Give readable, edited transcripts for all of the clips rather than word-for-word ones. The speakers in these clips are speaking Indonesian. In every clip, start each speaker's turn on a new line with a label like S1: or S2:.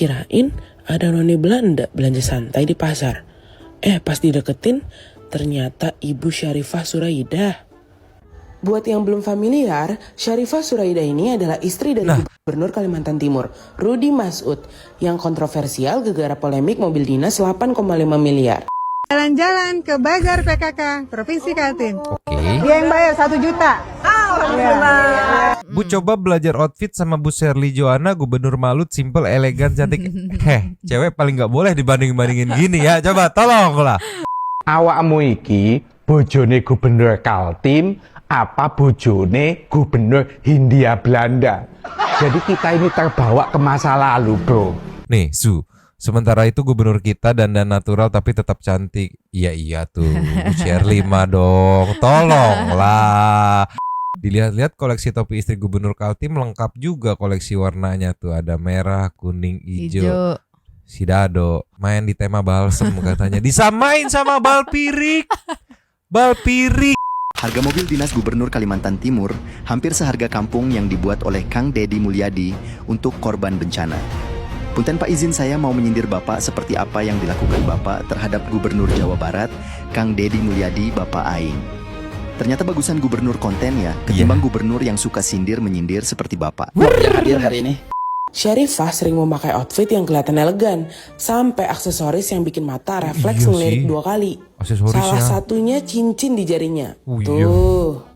S1: Kirain ada noni Belanda belanja santai di pasar. Pas dideketin, ternyata Ibu Syarifah Suraidah. Buat yang belum familiar, Syarifah Suraidah ini adalah istri dari Gubernur Kalimantan Timur, Rudy Masud, yang kontroversial gegara polemik mobil dinas 8,5 miliar.
S2: Jalan-jalan ke Bazar PKK Provinsi Kaltim.
S3: Oke.
S2: Dia yang bayar 1 juta.
S3: Bu coba belajar outfit sama Bu Sherly Joana, Gubernur Malut, simple, elegan, cantik. Cewek paling nggak boleh dibanding-bandingin gini ya. Coba tolonglah.
S4: Awakmu iki bojone Gubernur Kaltim apa bojone Gubernur Hindia Belanda. Jadi kita ini terbawa ke masa lalu, bro.
S3: Nih, sementara itu gubernur kita dandan natural tapi tetap cantik. Iya tuh, Bu Sherly mah dong. Tolonglah. Dilihat-lihat koleksi topi istri Gubernur Kaltim lengkap juga koleksi warnanya tuh. Ada merah, kuning, hijau. Si Dado main di tema balsem katanya. Disamain sama bal pirik. Bal pirik.
S5: Harga mobil dinas Gubernur Kalimantan Timur hampir seharga kampung yang dibuat oleh Kang Deddy Mulyadi untuk korban bencana. Punten Pak, izin saya mau menyindir Bapak seperti apa yang dilakukan Bapak terhadap Gubernur Jawa Barat, Kang Deddy Mulyadi, Bapak Aing. Ternyata bagusan gubernur kontennya ketimbang gubernur yang suka sindir-menyindir seperti Bapak.
S1: Yang hadir hari ini. Syarifah sering memakai outfit yang kelihatan elegan, sampai aksesoris yang bikin mata refleks ngelirik 2 kali. Salah satunya cincin di jarinya. Tuh.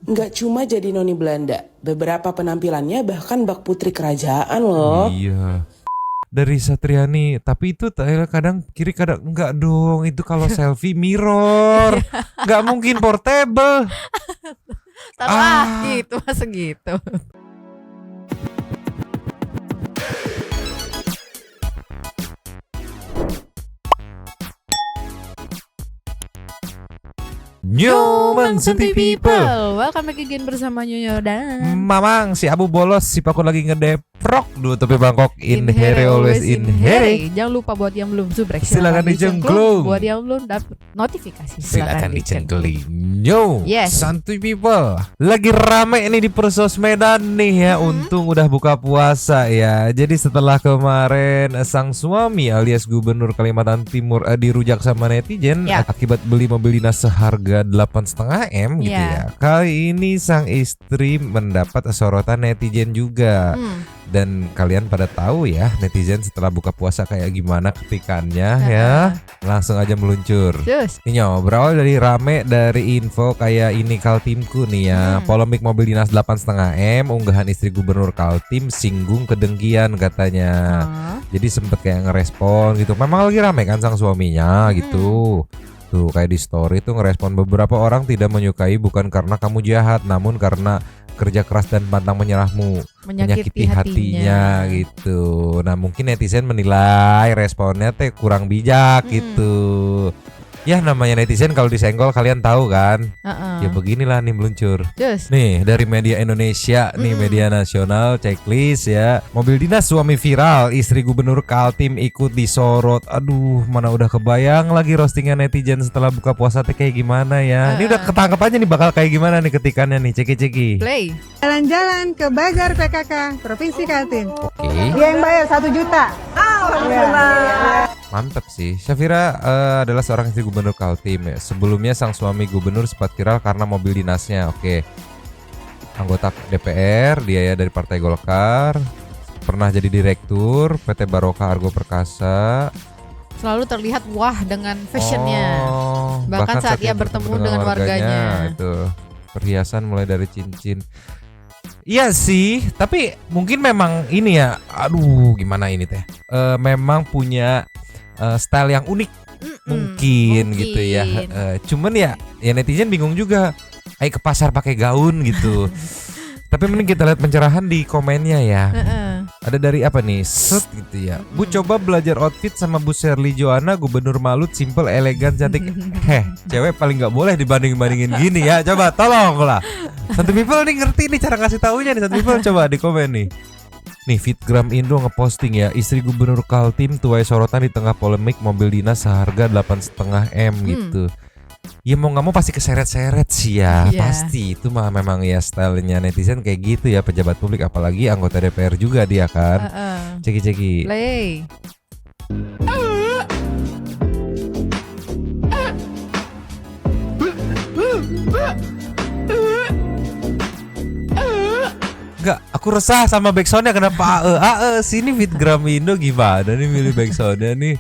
S1: Nggak cuma jadi noni Belanda, beberapa penampilannya bahkan bak putri kerajaan loh.
S3: Iya. Dari Satriani, tapi itu kadang kiri kadang enggak dong. Itu kalau selfie mirror. Enggak mungkin portable.
S6: Gitu masa gitu.
S3: Nyoman Senti People.
S6: Welcome back again bersama Nyonya dan
S3: Mamang, si Abu bolos, si Pakun lagi ngedeprok dulu tapi Bangkok in here always in here.
S6: Jangan lupa buat yang belum subrek
S3: silakan dicengklung.
S6: Buat yang belum dapat notifikasi
S3: silakan dicengklung. Yo,
S6: Yes.
S3: Santuy People. Lagi rame ini di persosmedan nih ya. Untung udah buka puasa ya. Jadi setelah kemarin sang suami alias Gubernur Kalimantan Timur dirujak sama netizen akibat beli mobil dinas seharga 8,5 M gitu ya. Kali ini sang istri mendapat sorotan netizen juga. Dan kalian pada tahu ya netizen setelah buka puasa kayak gimana ketikannya ya. Langsung aja meluncur. Ini berawal dari rame dari info kayak ini Kaltimku nih ya. Polemik mobil dinas 8,5 M, unggahan istri Gubernur Kaltim singgung kedengkian katanya. Jadi sempet kayak ngerespon gitu. Memang lagi rame kan sang suaminya gitu. Tuh kayak di story tuh ngerespon beberapa orang tidak menyukai bukan karena kamu jahat, namun karena kerja keras dan pantang menyerahmu menyakiti hatinya gitu. Nah mungkin netizen menilai responnya teh kurang bijak gitu. Ya namanya netizen kalau disenggol kalian tahu kan. Ya beginilah nih meluncur. Nih dari media Indonesia nih media nasional checklist ya. Mobil dinas suami viral, istri Gubernur Kaltim ikut disorot. Aduh mana udah kebayang lagi roastingan netizen setelah buka puasa teh kayak gimana ya. Ini udah ketangkep aja nih bakal kayak gimana nih ketikannya nih. Ceki.
S6: Play.
S2: Jalan-jalan ke Bazar PKK Provinsi Kaltim.
S3: Oke.
S2: Dia yang bayar 1 juta.
S3: Mantap sih. Syafira adalah seorang istri Gubernur Kaltim ya. Sebelumnya sang suami gubernur sempat viral karena mobil dinasnya. Oke. Anggota DPR, dia ya dari Partai Golkar. Pernah jadi direktur PT Barokah Argo Perkasa.
S6: Selalu terlihat wah dengan fashionnya. Bahkan saat ia bertemu dengan warganya.
S3: Itu perhiasan mulai dari cincin. Iya sih, tapi mungkin memang ini ya. Aduh, gimana ini teh? Memang punya style yang unik mungkin gitu ya. Cuman ya netizen bingung juga. Ayo ke pasar pakai gaun gitu. Tapi mending kita lihat pencerahan di komennya ya. Ada dari apa nih? Set gitu ya. Bu coba belajar outfit sama Bu Sherly Joana, Gubernur Malut, simple, elegan, cantik. Cewek paling nggak boleh dibanding-bandingin gini ya. Coba tolonglah. Satu people nih ngerti nih cara ngasih taunya nih. Satu people coba di komen nih. Nih Fitgram Indo ngeposting ya, istri Gubernur Kaltim tuai sorotan di tengah polemik mobil dinas seharga 8,5 M gitu. Ya mau nggak mau pasti keseret-seret sih ya.
S6: Iya.
S3: Pasti itu mah memang ya stylenya netizen kayak gitu ya, pejabat publik apalagi anggota DPR juga dia kan. Ceki-ceki.
S6: Play.
S3: Enggak, aku resah sama backsoundnya kenapa sini Fitgram Indo gimana nih milih backsoundnya nih.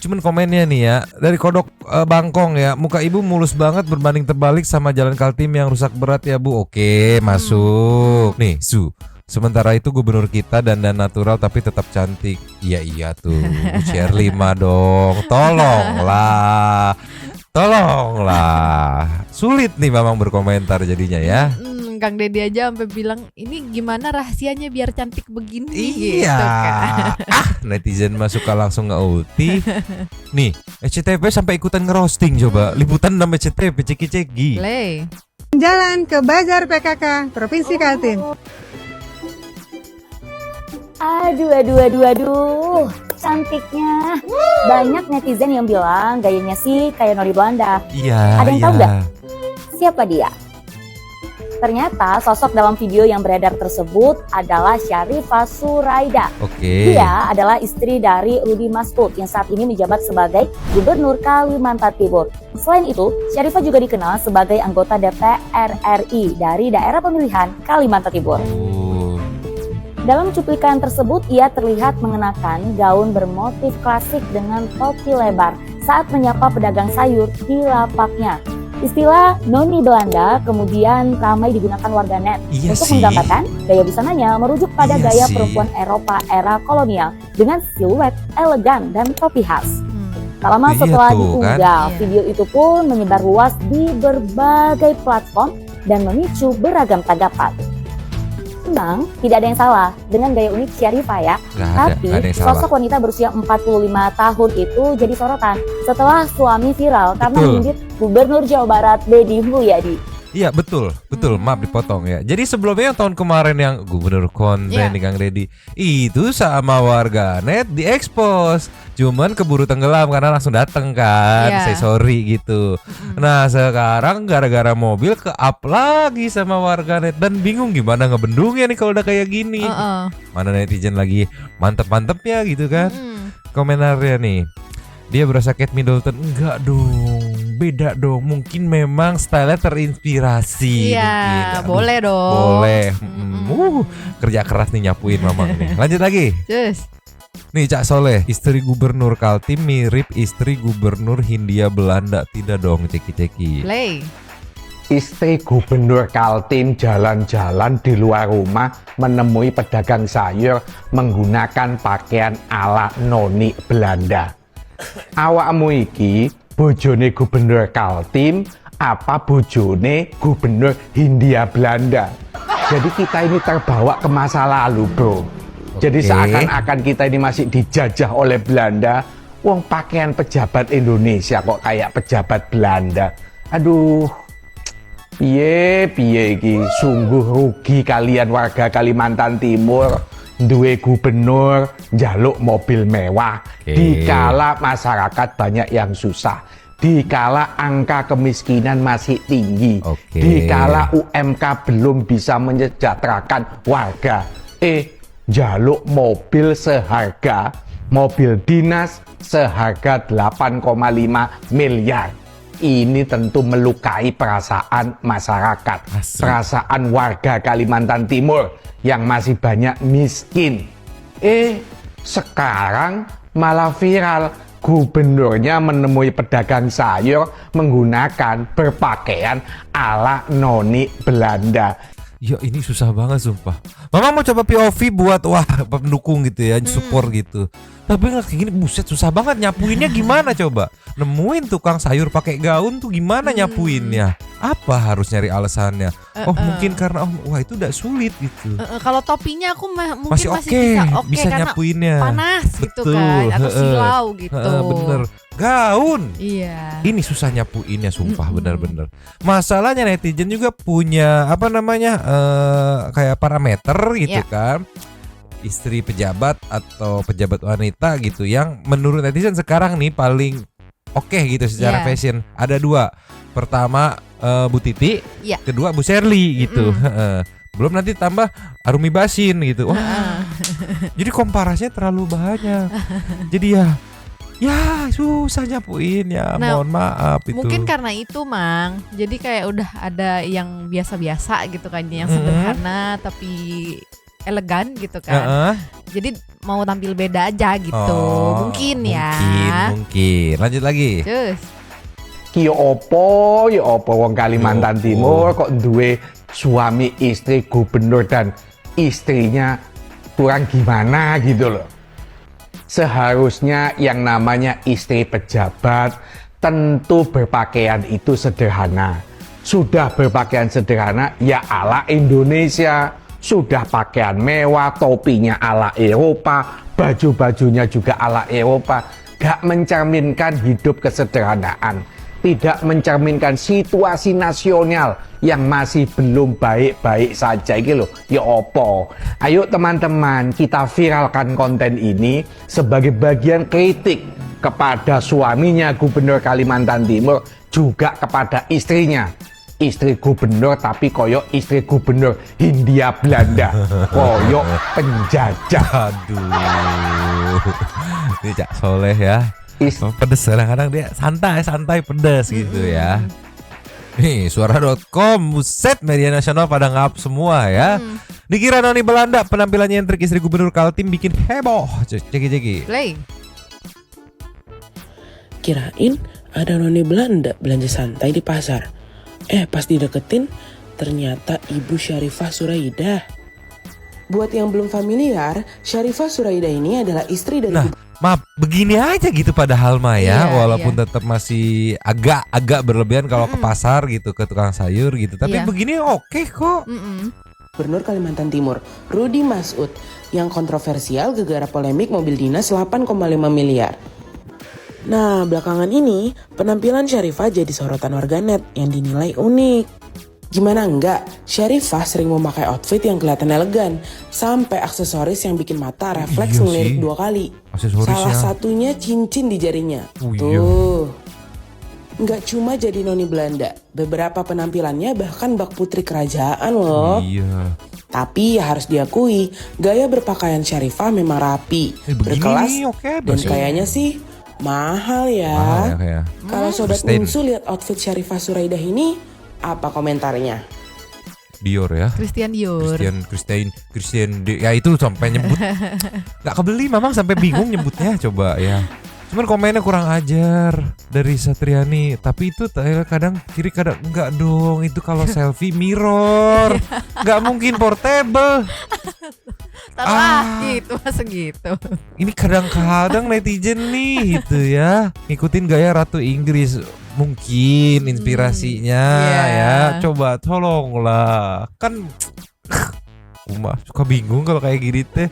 S3: Cuman komennya nih ya dari Kodok Bangkong ya, muka ibu mulus banget berbanding terbalik sama jalan Kaltim yang rusak berat ya bu. Oke masuk nih Su. Sementara itu gubernur kita dandan natural tapi tetap cantik. Iya tuh share 5 dong. Tolonglah. Sulit nih memang berkomentar jadinya ya.
S6: Kang Deddy aja sampai bilang ini gimana rahasianya biar cantik begini
S3: Iya.
S6: gitu kan.
S3: Netizen mah suka langsung nge-ulti. Nih, SCTV sampai ikutan ngerosting coba. Liputan 6 SCTV ceki-ceki.
S6: Play.
S2: Jalan ke Bazar PKK Provinsi Kaltim.
S7: Aduh, cantiknya. Banyak netizen yang bilang gayanya sih kayak Nori Belanda.
S3: Iya.
S7: Ada yang tahu nggak? Siapa dia? Ternyata sosok dalam video yang beredar tersebut adalah Syarifah Suraida.
S3: Oke.
S7: Dia adalah istri dari Rudi Masud yang saat ini menjabat sebagai Gubernur Kalimantan Timur. Selain itu, Syarifah juga dikenal sebagai anggota DPR RI dari daerah pemilihan Kalimantan Timur. Dalam cuplikan tersebut, ia terlihat mengenakan gaun bermotif klasik dengan topi lebar saat menyapa pedagang sayur di lapaknya. Istilah Noni Belanda kemudian ramai digunakan warganet untuk menggambarkan gaya busananya merujuk pada gaya perempuan Eropa era kolonial dengan siluet elegan dan topi khas. Tak lama setelah diunggah, video itu pun menyebar luas di berbagai platform dan memicu beragam tanggapan. Memang tidak ada yang salah dengan gaya unik Syarifah ya. Tapi sosok wanita berusia 45 tahun itu jadi sorotan setelah suami viral karena menyindir Gubernur Jawa Barat Deddy Mulyadi.
S3: Iya betul, maaf dipotong ya. Jadi sebelumnya yang tahun kemarin yang gubernur konten nih Kang Deddy itu sama warganet diekspos, cuman keburu tenggelam karena langsung dateng kan, say sorry gitu. Nah sekarang gara-gara mobil ke-up lagi sama warganet dan bingung gimana ngebendungnya nih kalau udah kayak gini. Mana netizen lagi mantep-mantepnya gitu kan. Komentarnya nih, dia berasa Kate Middleton. Enggak dong, beda dong. Mungkin memang stylenya terinspirasi.
S6: Iya, boleh dong.
S3: Boleh. Kerja keras nih nyapuin mamang nih. Lanjut lagi.
S6: Cus.
S3: Nih Cak Soleh, istri gubernur Kaltim mirip istri gubernur Hindia Belanda. Tidak dong, ceki-ceki.
S6: Play.
S4: Istri gubernur Kaltim jalan-jalan di luar rumah menemui pedagang sayur menggunakan pakaian ala noni Belanda. Awakmu iki bojone gubernur Kaltim apa bojone gubernur Hindia Belanda? Jadi kita ini terbawa ke masa lalu bro. Jadi seakan-akan kita ini masih dijajah oleh Belanda. Wong pakaian pejabat Indonesia kok kayak pejabat Belanda. Aduh, piye iki, sungguh rugi kalian warga Kalimantan Timur. Duwe gubernur njaluk mobil mewah dikala masyarakat banyak yang susah, dikala angka kemiskinan masih tinggi, dikala UMK belum bisa menyejahterakan warga. Njaluk mobil seharga mobil dinas seharga 8,5 miliar. Ini tentu melukai perasaan masyarakat, perasaan warga Kalimantan Timur yang masih banyak miskin. Sekarang malah viral gubernurnya menemui pedagang sayur menggunakan berpakaian ala noni Belanda.
S3: Ya ini susah banget sumpah. Mama mau coba POV buat pendukung gitu ya, support gitu. Tapi nggak kayak gini, buset susah banget nyapuinnya gimana coba? Nemuin tukang sayur pakai gaun tuh gimana nyapuinnya? Apa harus nyari alasannya? Oh mungkin karena wah itu udah sulit gitu.
S6: Kalau topinya aku mungkin
S3: Masih
S6: masih
S3: oke, bisa
S6: karena
S3: nyapuinnya.
S6: panas gitu
S3: Betul,
S6: kan, atau silau gitu.
S3: Bener. Gaun.
S6: Iya.
S3: Ini susah nyapuinnya, sumpah bener-bener. Masalahnya netizen juga punya apa namanya kayak parameter gitu kan. Istri pejabat atau pejabat wanita gitu yang menurut netizen sekarang nih paling oke gitu secara fashion. Ada 2. Pertama Bu Titi, kedua Bu Sherly gitu. Belum nanti tambah Arumi Basin gitu. Wah. Jadi komparasinya terlalu banyak. Jadi ya susah nyapuin ya.
S6: Nah,
S3: mohon maaf itu.
S6: Mungkin karena itu, Mang. Jadi kayak udah ada yang biasa-biasa gitu kan, yang sederhana tapi elegan gitu kan. Jadi mau tampil beda aja gitu. Mungkin ya.
S3: Mungkin. Lanjut lagi.
S6: Cus.
S4: Ya opo wong Kalimantan Timur kok duwe suami istri gubernur dan istrinya kurang gimana gitu loh. Seharusnya yang namanya istri pejabat tentu berpakaian itu sederhana. Sudah berpakaian sederhana ya ala Indonesia. Sudah pakaian mewah, topinya ala Eropa, baju-bajunya juga ala Eropa. Gak mencerminkan hidup kesederhanaan. Tidak mencerminkan situasi nasional yang masih belum baik-baik saja gitu loh. Ya opo. Ayo teman-teman, kita viralkan konten ini sebagai bagian kritik kepada suaminya Gubernur Kalimantan Timur, juga kepada istrinya. Istri gubernur tapi koyok istri gubernur Hindia Belanda. Koyok penjajah.
S3: Aduh. Ini Cak Soleh ya. Pedes, kadang-kadang dia santai pedes gitu ya. Nih suara.com, buset, media nasional pada ngap semua ya. Dikira Noni Belanda penampilannya yang trik istri gubernur Kaltim bikin heboh. Ceki.
S6: Play.
S1: Kirain ada noni Belanda belanja santai di pasar. Pas dideketin ternyata Ibu Syarifah Suraidah. Buat yang belum familiar, Syarifah Suraidah ini adalah istri dari
S3: maaf, begini aja gitu padahal mah ya, walaupun tetap masih agak berlebihan kalau ke pasar gitu, ke tukang sayur gitu. Tapi begini oke kok.
S1: Gubernur Kalimantan Timur, Rudy Masud, yang kontroversial gara-gara polemik mobil dinas 8,5 miliar. Nah, belakangan ini penampilan Syarifah jadi sorotan warganet yang dinilai unik. Gimana enggak, Syarifah sering memakai outfit yang kelihatan elegan, sampai aksesoris yang bikin mata refleks ngelirik 2 kali. Salah satunya cincin di jarinya. Tuh. Nggak cuma jadi noni Belanda, beberapa penampilannya bahkan bak putri kerajaan loh. Tapi ya harus diakui, gaya berpakaian Syarifah memang rapi, berkelas, dan kayaknya sih mahal ya. Kalau Sobat Minsu lihat outfit Syarifah Suraidah ini, apa komentarnya?
S3: Dior ya.
S6: Christian
S3: ya itu sampai nyebut nggak kebeli, memang sampai bingung nyebutnya coba ya. Cuman komennya kurang ajar dari Satriani. Tapi itu kadang kiri kadang enggak dong. Itu kalau selfie mirror, nggak mungkin portable.
S6: Gitu masa gitu.
S3: Ini kadang-kadang netizen nih gitu ya, ngikutin gaya Ratu Inggris. Mungkin inspirasinya ya. Coba tolonglah. Kan Uma suka bingung kalau kayak gini teh.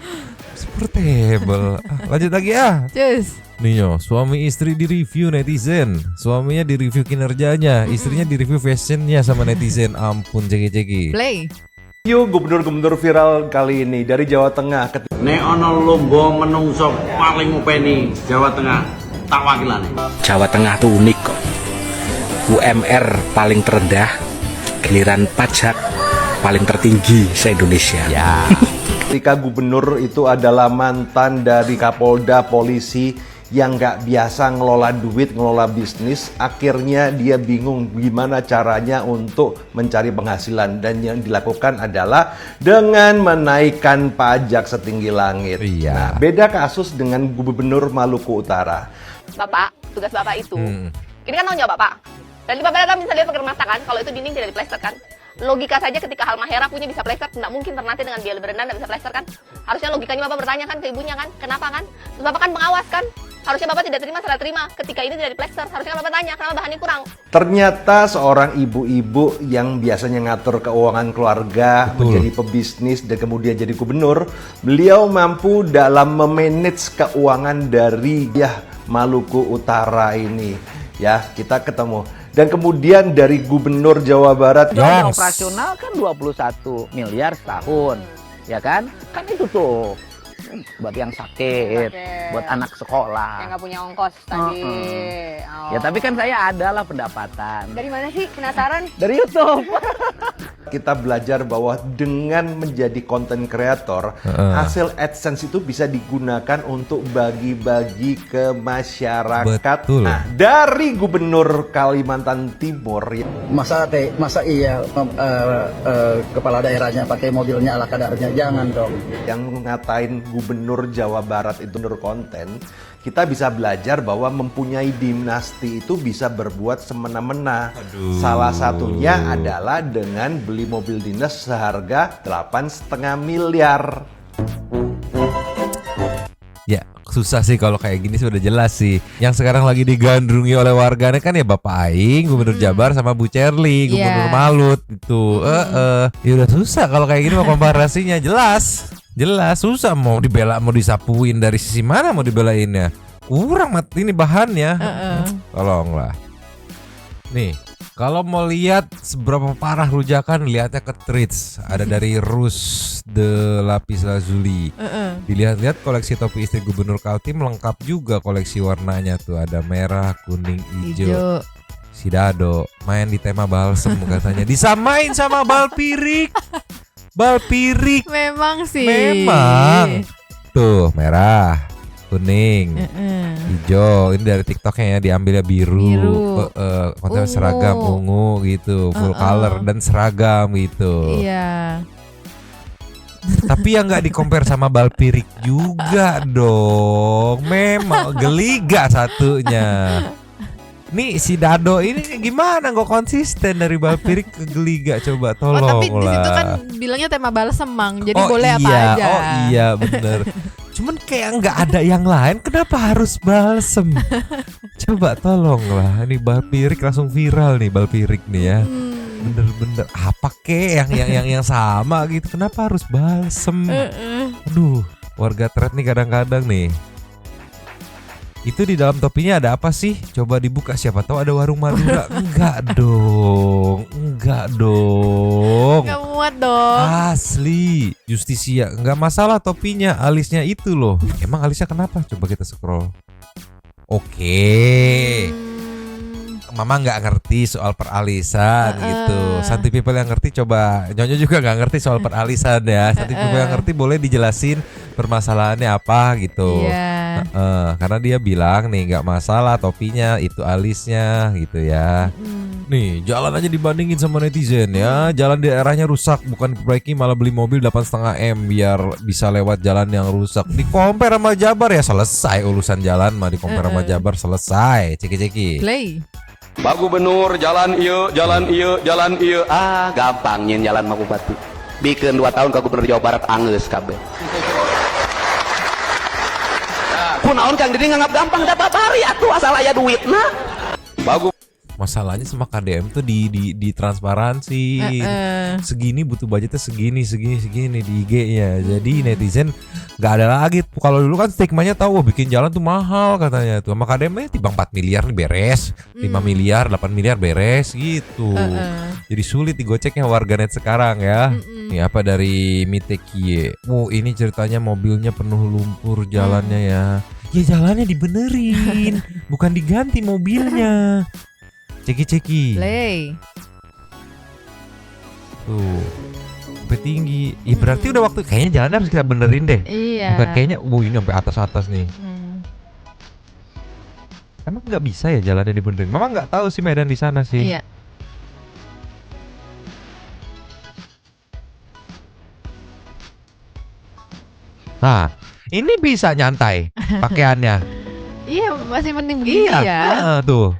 S3: Portable. Lanjut lagi ya.
S6: Cus.
S3: Nih yo, suami istri di review netizen. Suaminya di review kinerjanya, istrinya di review fashionnya sama netizen. Ampun, ceki.
S6: Play.
S8: Yuk, gubernur viral kali ini dari Jawa Tengah.
S9: Nek ono lomba menungso paling ngopeni Jawa Tengah, tak wakilane.
S10: Jawa Tengah tuh unik kok. UMR paling terendah, giliran pajak paling tertinggi se-Indonesia.
S8: Ya. Ketika gubernur itu adalah mantan dari Kapolda polisi yang nggak biasa ngelola duit, ngelola bisnis, akhirnya dia bingung gimana caranya untuk mencari penghasilan, dan yang dilakukan adalah dengan menaikkan pajak setinggi langit. Nah, beda kasus dengan gubernur Maluku Utara.
S11: Bapak, tugas Bapak itu, ini kan tanggung jawab Bapak. Dan Bapak kan bisa lihat pakai mata kan, kalau itu dinding tidak diplester kan. Logika saja ketika Halmahera punya bisa plester, tidak mungkin Ternate dengan biaya berendah tidak bisa plester kan. Harusnya logikanya Bapak bertanya kan ke ibunya kan, kenapa kan? Terus Bapak kan pengawas kan. Harusnya Bapak tidak terima, serah terima. Ketika ini tidak diplester, harusnya Bapak tanya kenapa bahannya kurang.
S8: Ternyata seorang ibu-ibu yang biasanya ngatur keuangan keluarga, menjadi pebisnis dan kemudian jadi gubernur, beliau mampu dalam memanage keuangan dari Maluku Utara ini. Ya, kita ketemu. Dan kemudian dari gubernur Jawa Barat.
S12: Dana operasional kan 21 miliar setahun. Ya kan? Kan itu tuh buat yang sakit, buat anak sekolah.
S11: Yang nggak punya ongkos tadi.
S12: Ya tapi kan saya adalah pendapatan.
S11: Dari mana sih? Penasaran?
S12: Dari YouTube.
S8: Kita belajar bahwa dengan menjadi content creator, hasil AdSense itu bisa digunakan untuk bagi-bagi ke masyarakat.
S3: Betul.
S8: Nah, dari Gubernur Kalimantan Timur,
S13: masa iya kepala daerahnya pakai mobilnya ala kadarnya, jangan dong.
S8: Yang ngatain Gubernur Jawa Barat itu nur konten, kita bisa belajar bahwa mempunyai dinasti itu bisa berbuat semena-mena. Salah satunya adalah dengan beli mobil dinas seharga 8,5 miliar.
S3: Ya, susah sih kalau kayak gini sudah jelas sih. Yang sekarang lagi digandrungi oleh warganet kan ya Bapak Aing, Gubernur Jabar sama Bu Cherly, Gubernur Malut itu. Ya udah susah kalau kayak gini mau komparasinya jelas. Jelas susah mau dibela, mau disapuin dari sisi mana mau dibelainnya. Kurang mati ini bahannya. Tolonglah. Nih, kalau mau lihat seberapa parah rujakan, lihatnya ke Treats. Ada dari Rus de Lapis Lazuli. Dilihat-lihat koleksi topi istri Gubernur Kaltim lengkap juga koleksi warnanya tuh. Ada merah, kuning, hijau. Si Dado main di tema balsem katanya. Disamain sama bal pirik. Bal pirik.
S6: Memang sih.
S3: Memang. Tuh merah, kuning, hijau. Ini dari TikToknya ya, diambilnya biru. Konten seragam, ungu gitu, full color dan seragam gitu.
S6: Iya.
S3: Tapi yang nggak di-compare sama bal pirik juga dong. Memang geliga satunya. Nih si Dado ini gimana nggak konsisten dari bal pirik ke geliga, coba tolong.
S6: Tapi di situ kan bilangnya tema balsemang, jadi boleh apa aja.
S3: Oh iya bener. Cuman kayak nggak ada yang lain, kenapa harus balsem? Coba tolonglah, ini bal pirik langsung viral nih bal pirik nih ya. Bener-bener apa kek yang sama gitu, kenapa harus balsem? Aduh, warga thread nih kadang-kadang nih. Itu di dalam topinya ada apa sih? Coba dibuka, siapa tahu ada warung Madura. Enggak dong. Enggak
S6: muat dong.
S3: Asli. Justisia, enggak masalah topinya, alisnya itu loh. Emang alisnya kenapa? Coba kita scroll. Oke. Mama nggak ngerti soal peralisan gitu. Santi people yang ngerti coba. Nyonya juga nggak ngerti soal peralisan ya. Santi people yang ngerti boleh dijelasin permasalahannya apa gitu. Karena dia bilang nih nggak masalah topinya, itu alisnya gitu ya. Nih jalan aja dibandingin sama netizen ya. Jalan di daerahnya rusak, bukan diperbaiki malah beli mobil 8,5 M biar bisa lewat jalan yang rusak. Di compare sama Jabar ya selesai urusan jalan mah, di compare sama Jabar selesai. Ceki-ceki.
S6: Play.
S14: Pak Gubernur jalan iya. Ah gampang nyin jalan mah bupati. Bikin 2 tahun ke Gubernur Jawa Barat anggeus kabeh. Kunaon Kang Didi nganggap gampang dapat hari atuh asal aya duitna.
S3: Masalahnya sama KDM tuh di transparansi. Segini butuh budgetnya segini di IG-nya. Jadi netizen nggak ada lagi. Kalau dulu kan stigmanya tahu bikin jalan tuh mahal katanya tuh. Sama KDM-nya timbang 4 miliar nih beres, 5 miliar, 8 miliar beres gitu. Jadi sulit digoceknya warganet sekarang ya. Nih apa dari Mitekie. Ini ceritanya mobilnya penuh lumpur jalannya ya. Ya jalannya dibenerin, bukan diganti mobilnya. Ceki-ceki.
S6: Play.
S3: Tuh. Sampai tinggi. Ya berarti udah waktu, kayaknya jalannya harus kita benerin deh.
S6: Iya.
S3: Bukan kayaknya, ini sampai atas-atas nih. Emang nggak bisa ya jalannya dibenerin? Mama nggak tahu sih medan di sana sih.
S6: Iya.
S3: Nah, ini bisa nyantai pakaiannya.
S6: Iya, masih mending begini ya.
S3: Tuh.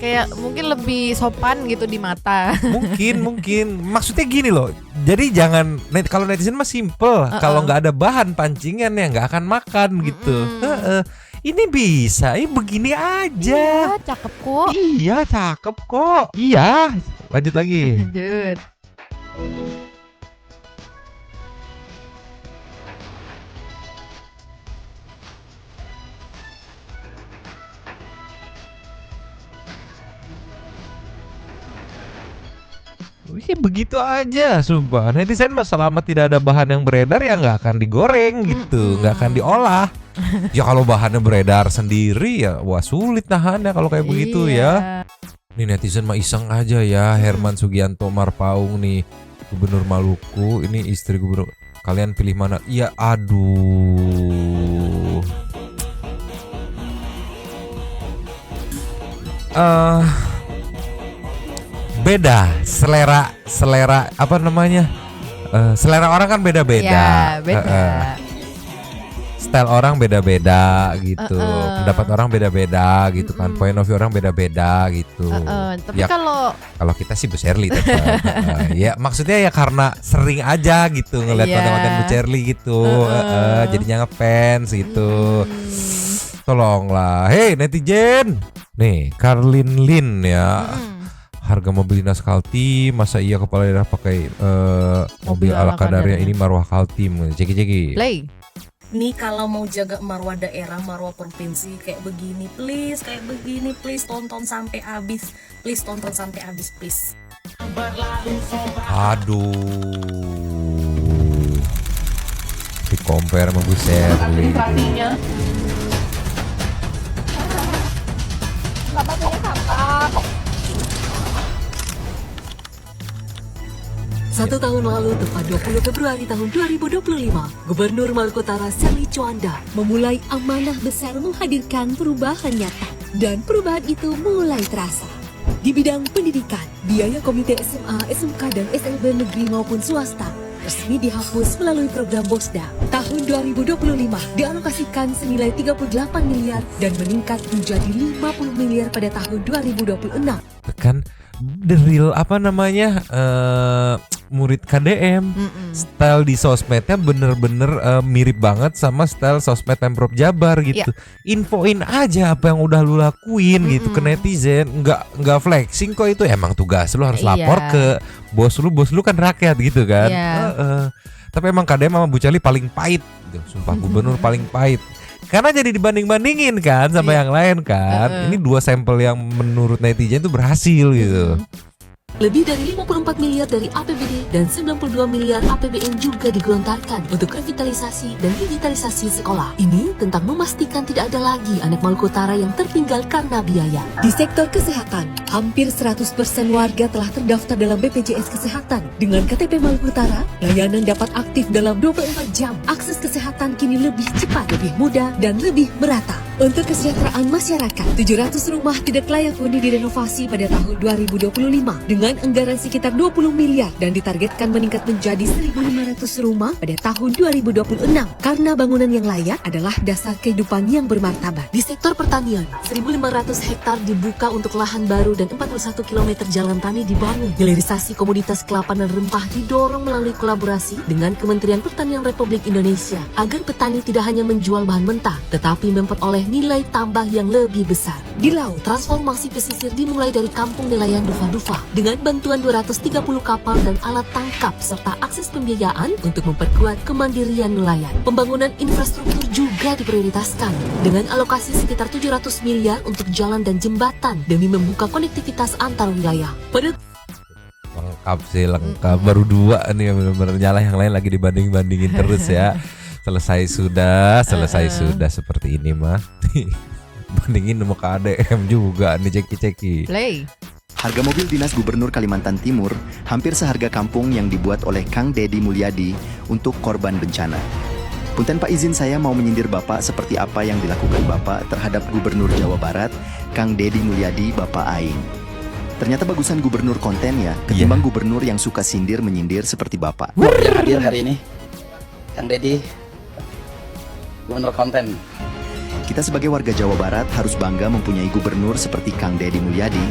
S6: Kayak mungkin lebih sopan gitu di mata.
S3: Mungkin. Maksudnya gini loh. Jadi jangan kalau netizen mah simple. Kalau nggak ada bahan pancingan ya nggak akan makan gitu. Ini bisa, ini begini aja.
S6: Iya, cakep kok.
S3: Iya, cakep kok. Iya. Lanjut lagi.
S6: Lanjut.
S3: Begitu aja, sumpah. Netizen mah selama tidak ada bahan yang beredar ya nggak akan digoreng gitu, nggak akan diolah. Ya kalau bahannya beredar sendiri ya, wah sulit nahannya kalau kayak begitu ya. Nih netizen mah iseng aja ya. Herman Sugianto Marpaung nih, Gubernur Maluku. Ini istri gubernur. Kalian pilih mana? Ya aduh. Beda selera apa namanya, selera orang kan beda-beda, style orang beda-beda gitu, pendapat orang beda-beda gitu kan, point of view orang beda-beda gitu.
S6: Tapi
S3: ya, kalau kita sih Bu Sherly tetap. Ya maksudnya ya karena sering aja gitu ngeliat konten-konten Bu Sherly gitu, jadinya ngefans gitu. Tolonglah, hey netizen, nih Karlin Lin ya. Harga mobil dinas Kaltim, masa iya kepala daerah pakai mobil ala kadarnya, ini marwah Kaltim. Ceki.
S6: Play.
S15: Nih kalau mau jaga marwah daerah, marwah provinsi kayak begini, please, tonton sampai habis. Please tonton sampai habis, please.
S3: Aduh. Di compare sama Bu Sherly.
S11: Bapak punya kakak.
S16: 1 tahun lalu, tepat 20 Februari tahun 2025, Gubernur Maluku Utara Sherly Juanda memulai amanah besar menghadirkan perubahan nyata. Dan perubahan itu mulai terasa. Di bidang pendidikan, biaya komite SMA, SMK, dan SLB negeri maupun swasta resmi dihapus melalui program BOSDA. Tahun 2025 dialokasikan senilai 38 miliar dan meningkat menjadi 50 miliar pada tahun 2026.
S3: Kan the real apa namanya murid KDM. Style di sosmednya bener-bener mirip banget sama style sosmed Pemprov Jabar gitu. Infoin aja apa yang udah lu lakuin gitu ke netizen, nggak flexing kok, itu emang tugas lu harus lapor ke bos lu kan rakyat gitu kan. Tapi emang KDM sama Bu Sherly paling pahit gitu. Sumpah gubernur paling pahit. Karena jadi dibanding-bandingin kan sama yang lain kan. Ini 2 sampel yang menurut netizen itu berhasil gitu.
S16: Lebih dari 54 miliar dari APBD dan 92 miliar APBN juga digelontorkan untuk revitalisasi dan digitalisasi sekolah. Ini tentang memastikan tidak ada lagi anak Maluku Utara yang tertinggal karena biaya. Di sektor kesehatan, hampir 100% warga telah terdaftar dalam BPJS Kesehatan. Dengan KTP Maluku Utara, layanan dapat aktif dalam 24 jam. Akses kesehatan kini lebih cepat, lebih mudah, dan lebih merata. Untuk kesejahteraan masyarakat, 700 rumah tidak layak huni direnovasi pada tahun 2025 dengan anggaran sekitar 20 miliar dan ditargetkan meningkat menjadi 1.500 rumah pada tahun 2026 karena bangunan yang layak adalah dasar kehidupan yang bermartabat. Di sektor pertanian, 1.500 hektar dibuka untuk lahan baru dan 41 km jalan tani dibangun. Hilirisasi komoditas kelapa dan rempah didorong melalui kolaborasi dengan Kementerian Pertanian Republik Indonesia agar petani tidak hanya menjual bahan mentah tetapi memperoleh nilai tambah yang lebih besar. Di laut, transformasi pesisir dimulai dari kampung nelayan Dufa-Dufa dengan bantuan 230 kapal dan alat tangkap serta akses pembiayaan untuk memperkuat kemandirian nelayan. Pembangunan infrastruktur juga diprioritaskan dengan alokasi sekitar 700 miliar untuk jalan dan jembatan demi membuka konektivitas antar wilayah.
S3: Lengkap sih, lengkap. Baru 2 nih yang benar-benar nyala, yang lain lagi dibanding-bandingin terus ya. Selesai sudah seperti ini mah. Bandingin sama KDM juga nih, ceki-ceki.
S6: Play.
S5: Harga mobil dinas Gubernur Kalimantan Timur hampir seharga kampung yang dibuat oleh Kang Deddy Mulyadi untuk korban bencana. Punten Pak, izin saya mau menyindir Bapak seperti apa yang dilakukan Bapak terhadap Gubernur Jawa Barat, Kang Deddy Mulyadi, Bapak Aing. Ternyata bagusan gubernur kontennya ketimbang gubernur yang suka sindir menyindir seperti Bapak.
S13: Yang hadir hari ini, Kang Deddy, Gubernur konten.
S5: Kita sebagai warga Jawa Barat harus bangga mempunyai gubernur seperti Kang Deddy Mulyadi.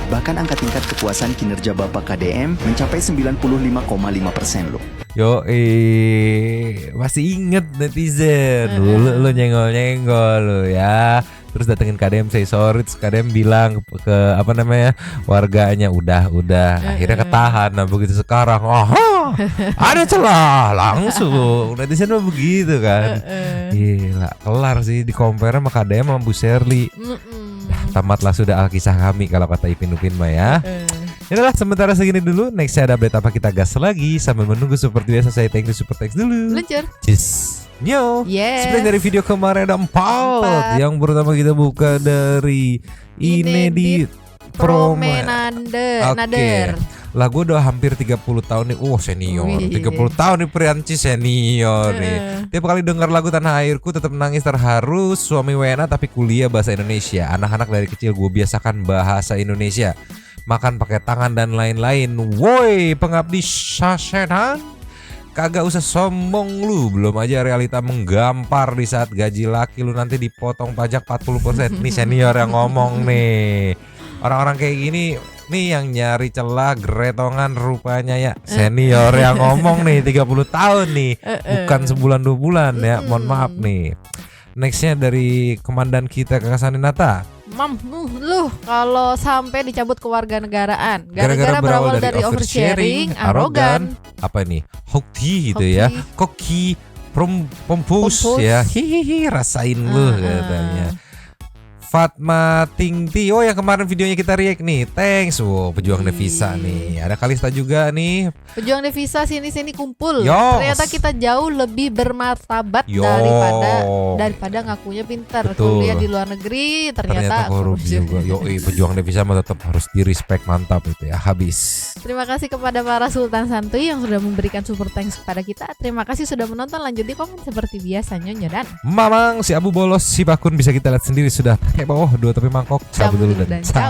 S5: Bahkan angka tingkat kepuasan kinerja Bapak KDM mencapai 95,5% loh.
S3: Yo, masih inget netizen. Dulu lu nyenggol-nyenggol lu ya. Terus datengin KDM say sorry, terus KDM bilang ke apa namanya warganya udah. Akhirnya ketahan. Nah begitu sekarang, ada celah langsung. Netizen mah begitu kan. Gila, kelar sih di compare sama KDM sama Bu Sherly. Tamatlah sudah alkisah kami kalau kata Ipin Upin mah ya. Inilah sementara segini dulu. Next ada update apa kita gas lagi. Sambil menunggu seperti biasa saya thank you super thanks dulu.
S6: Luncur.
S3: Cheers. Yo, seperti dari video kemarin ada 4. Yang pertama kita buka dari Inedit Promenade.
S6: Nader.
S3: Lah gue udah hampir 30 tahun nih. Senior. 30 tahun nih Prianci senior nih. Tiap kali dengar lagu Tanah Airku tetap nangis terharu. Suami WNA tapi kuliah bahasa Indonesia. Anak-anak dari kecil gue biasakan bahasa Indonesia. Makan pakai tangan dan lain-lain. Woi, pengabdi sasetan. Kagak usah sombong lu, belum aja realita menggampar di saat gaji laki lu nanti dipotong pajak 40%. Nih senior yang ngomong nih. Orang-orang kayak gini nih yang nyari celah gretongan rupanya ya. Senior yang ngomong nih 30 tahun nih. Bukan sebulan 2 bulan ya. Mohon maaf nih. Nextnya dari komandan kita Kakak Saninata.
S6: Lu kalau sampai dicabut kewarganegaraan gara-gara berawal dari oversharing, arogan,
S3: apa ini? Hoki gitu ya. Koki pompus ya. Hihihi rasain lu katanya. Fatma Tingti, yang kemarin videonya kita react nih, thanks. Pejuang Devisa nih, ada Kalista juga nih.
S6: Pejuang Devisa sini kumpul.
S3: Yos.
S6: Ternyata kita jauh lebih bermartabat daripada ngakunya pintar.
S3: Betul.
S6: Kuliah di luar negeri ternyata
S3: korup juga. Pejuang Devisa mah tetap harus di respect, mantap itu ya. Habis.
S6: Terima kasih kepada para Sultan Santuy yang sudah memberikan super thanks kepada kita. Terima kasih sudah menonton. Lanjut di komen seperti biasa Nyonya dan
S3: Mamang si Abu Bolos si Bakun bisa kita lihat sendiri sudah bawah 2 tepi mangkok. Cabut dulu dan ciao.